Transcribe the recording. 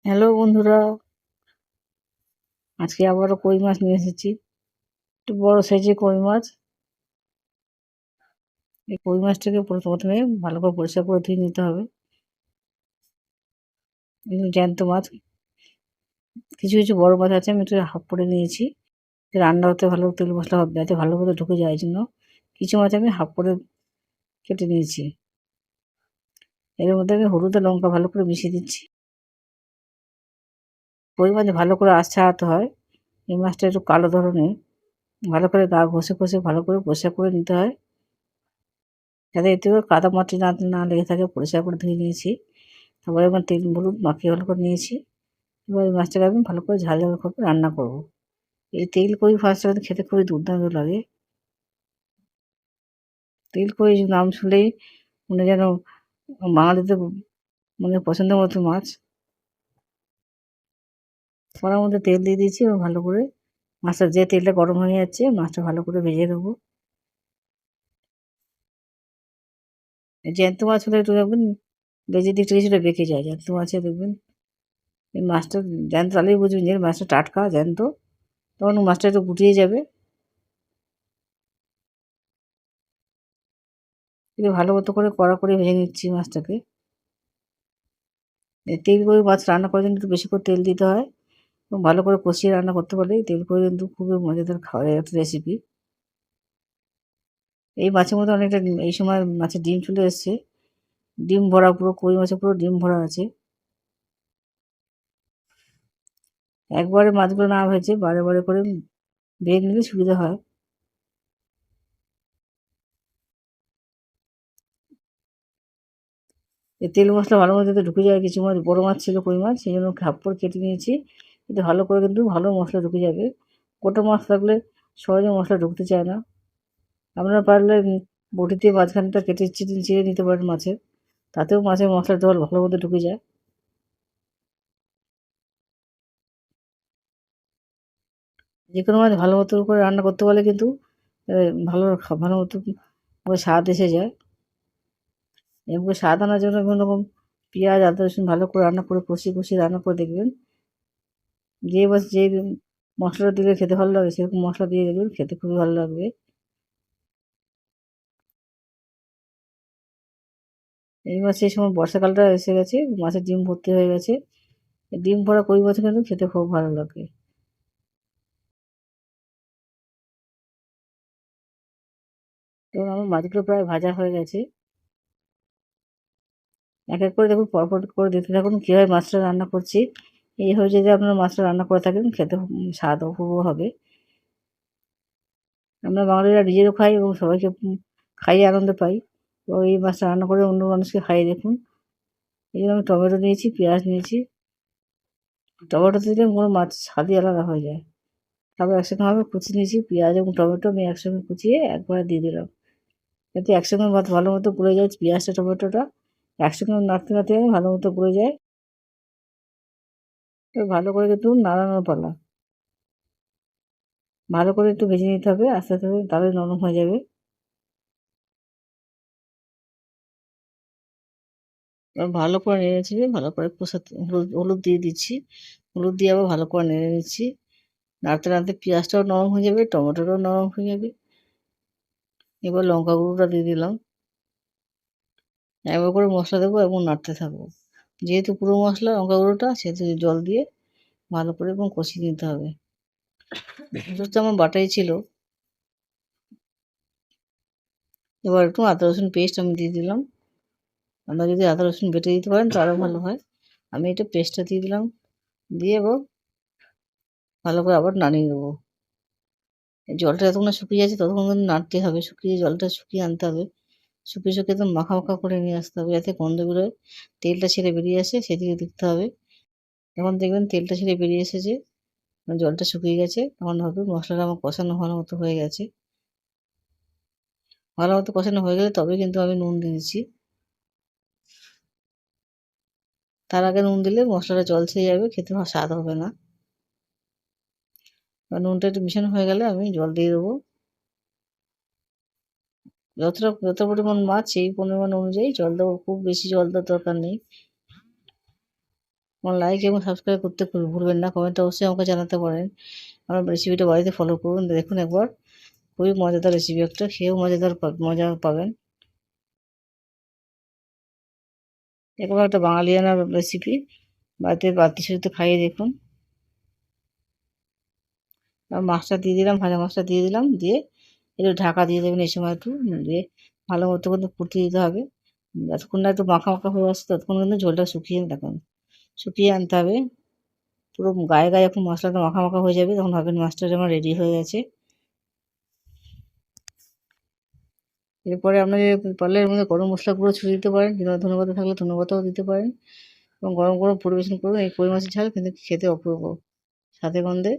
Hello বন্ধুরা, আজকে আবারও কই মাছ নিয়ে এসেছি। একটু বড় সাইজের কই মাছ। এই কই মাছটাকে প্রথমে ভালো করে পরিষ্কার করে ধুয়ে নিতে হবে। এগুলো জ্যান্ত মাছ। কিছু কিছু বড় মাছ আছে, আমি একটু হাফ করে নিয়েছি। রান্না হতে ভালো তেল মশলা হবে যাতে ভালো করে ঢুকে যায়, এই জন্য কিছু মাছ আমি হাফ করে কেটে নিয়েছি। এর মধ্যে আমি হলুদ আর লঙ্কা ভালো করে মিশিয়ে দিচ্ছি। কই মাছ ভালো করে আঁশ ছাড়াতে হয়। এই মাছটা একটু কালো ধরনের, ভালো করে গা ঘষে ঘষে ভালো করে পরিষ্কার করে নিতে হয়, যাতে এতে কাদা মাটি না লেগে থাকে। পরিষ্কার করে ধুয়ে নিয়েছি। তারপরে আমার তেল হলুদ মাখিয়ে ভালো করে নিয়েছি। এবার এই মাছটাকে আমি ভালো করে ঝাল ঝাল করে রান্না করব। এই তেল কই মাছটা খেতে খুবই দুর্দান্ত লাগে। তেল কই নাম শুনলেই মনে যেন বাঙালিদের মানে পছন্দের মতো মাছ। কড়ার মধ্যে তেল দিয়ে দিয়েছি এবং ভালো করে মাছটা, যে তেলটা গরম হয়ে যাচ্ছে, মাছটা ভালো করে ভেজে নেবো। জ্যান্ত মাছ হলে একটু দেখবেন লেজের দিকটা কিছুটা বেঁকে যায়। জ্যান্ত মাছে দেখবেন এই মাছটা জ্যান্ত, তাহলেই বুঝবেন যে মাছটা টাটকা জ্যান্ত। তখন মাছটা একটু গুটিয়ে যাবে। কিন্তু ভালো মতো করে কড়া করে ভেজে নিচ্ছি মাছটাকে। তেল কই মাছ রান্না করার জন্য একটু বেশি করে তেল দিতে হয় এবং ভালো করে কষিয়ে রান্না করতে পারলে তেল কই কিন্তু খুবই মজাদার খাওয়ার একটা রেসিপি। এই মাছের মধ্যে অনেকটা এই সময় মাছের ডিম চলে এসছে। ডিম ভরা, পুরো কই মাছে পুরো ডিম ভরা আছে। একবারে মাছগুলো না ভেজে বারে বারে করে ভেজে নিলে সুবিধা হয়। এই তেল মশলা ভালো মতো যাতে ঢুকে যায়, কিছু মাছ বড় মাছ ছিল কই মাছ, সেই জন্য হাফ করে কেটে নিয়েছি। এতে ভালো করে কিন্তু ভালো মশলা ঢুকে যাবে। গোটা মাছ থাকলে সহজে মশলা ঢুকতে চায় না। আপনারা পারলে বটিতে মাঝখানটা কেটে চিড়ে নিতে পারেন মাছের, তাতেও মাছের মশলার জল ভালো মতো ঢুকে যায়। যে কোনো মাছ ভালো মতো করে রান্না করতে পারলে কিন্তু ভালো মতো করে স্বাদ এসে যায়। এবং স্বাদ আনার জন্য বিভিন্ন রকম পেঁয়াজ আদা রসুন ভালো করে রান্না করে কষিয়ে কষিয়ে রান্না করে দেখবেন। যে মশলাটা দিলে খেতে ভালো লাগে সেরকম মশলা দিয়ে দেখবেন, খেতে খুবই ভালো লাগবে। এই মাছে এই সময় বর্ষাকালটা এসে গেছে, মাছের ডিম ভর্তি হয়ে গেছে। ডিম ভরা কই মাছ কিন্তু খেতে খুব ভালো লাগে। এবং আমার মাছগুলো প্রায় ভাজা হয়ে গেছে। এক এক করে দেখুন, পরপর করে দিতে থাকুন কীভাবে মাছটা রান্না করছি। এইভাবে যদি আপনারা মাছটা রান্না করে থাকেন, খেতে স্বাদ অপূর্ব হবে। আমরা বাঙালিরা নিজেরও খাই এবং সবাইকে খাইয়ে আনন্দ পাই। তো এই মাছটা রান্না করে অন্য মানুষকে খাইয়ে দেখুন। এই জন্য আমি টমেটো নিয়েছি, পেঁয়াজ নিয়েছি। টমেটো দিলে পুরো মাছ স্বাদই আলাদা হয়ে যায়। তারপর একসঙ্গে আমি কুচি নিয়েছি, পেঁয়াজ এবং টমেটো আমি একসঙ্গে কুচিয়ে একবারে দিয়ে দিলাম, যাতে একসঙ্গে ভালো মতো গলে যায় পেঁয়াজটা টমেটোটা। একসঙ্গে নাড়তে নাড়তে ভালো মতো গলে যায়। এবার ভালো করে কিন্তু নাড়ানোর পালা। ভালো করে একটু ভেজে নিতে হবে আস্তে আস্তে, তাহলে নরম হয়ে যাবে। এবার ভালো করে নেড়েচেড়ে ভালো করে কষাতে হলুদ দিয়ে দিচ্ছি। হলুদ দিয়ে আবার ভালো করে নেড়ে নিচ্ছি। নাড়তে নাড়তে পেঁয়াজটাও নরম হয়ে যাবে, টমেটোটাও নরম হয়ে যাবে। এবার লঙ্কা গুঁড়োটা দিয়ে দিলাম। একবার করে মশলা দেবো এবং নাড়তে থাকবো। যেহেতু পুরো মশলা লঙ্কা গুঁড়োটা, সেহেতু জল দিয়ে ভালো করে এবং কষিয়ে নিতে হবে। এটা তো আমার বাটাই ছিল। এবার একটু আদা রসুন পেস্ট আমি দিয়ে দিলাম। আপনারা যদি আদা রসুন বেটে দিতে পারেন তো আরও ভালো হয়। আমি এটা পেস্টটা দিয়ে দিলাম। দিয়ে এবার ভালো করে আবার নাড়িয়ে নেবো। জলটা যতক্ষণ না শুকিয়ে যাচ্ছে ততক্ষণ কিন্তু নাড়তে হবে। জলটা শুকিয়ে আনতে হবে। শুকিয়ে একদম মাখা মাখা করে নিয়ে আসতে হবে, যাতে গন্ধ বেরোয়, তেলটা ছেড়ে বেরিয়ে আসে, সেদিকে দেখতে হবে। যখন দেখবেন তেলটা ছেড়ে বেরিয়ে এসেছে, জলটা শুকিয়ে গেছে, তখন হবে মশলাটা আমার কষানো ভালো মতো হয়ে গেছে। ভালো মতো কষানো হয়ে গেলে তবে কিন্তু আমি নুন দিয়ে দিচ্ছি। তার আগে নুন দিলে মশলাটা জল ছেড়ে যাবে, খেতে স্বাদ হবে না। এবার নুনটা একটু মিশানো হয়ে গেলে আমি জল দিয়ে দেবো। যত পরিমাণ মাছ সেই পরিমাণ অনুযায়ী জল দেবো, খুব বেশি জল দেওয়ার দরকার নেই। আমার লাইক এবং সাবস্ক্রাইব করতে ভুলবেন না। কমেন্টে অবশ্যই আমাকে জানাতে পারেন। আমার রেসিপিটা বাড়িতে ফলো করুন। দেখুন একবার, খুবই মজাদার রেসিপি একটা, খেয়েও মজাদার মজা পাবেন। একবার একটা বাঙালিয়ানা রেসিপি, বাড়িতে আত্মীয় স্বজনকে খাইয়ে দেখুন। মাছটা দিয়ে দিলাম, ভাজা মাছটা দিয়ে দিলাম, দিয়ে একটু ঢাকা দিয়ে দেবেন এই সময় একটু, দিয়ে ভালো মতো কিন্তু ফুটতে দিতে হবে। যতক্ষণ না একটু মাখা মাখা হয়ে আসছে ততক্ষণ কিন্তু ঝোলটা শুকিয়ে রাখুন, শুকিয়ে আনতে হবে। পুরো গায়ে গায়ে যখন মশলাটা মাখা মাখা হয়ে যাবে তখন ভাবেন মাছটা আমার রেডি হয়ে গেছে। এরপরে আপনারা পারলে এর মধ্যে গরম মশলা গুঁড়ো ছড়িয়ে দিতে পারেন, কিংবা ধনেপাতা থাকলে ধনেপাতাও দিতে পারেন এবং গরম গরম পরিবেশন করুন। এই কই মাছের ঝাল কিন্তু খেতে অপূর্ব স্বাদে গন্ধে।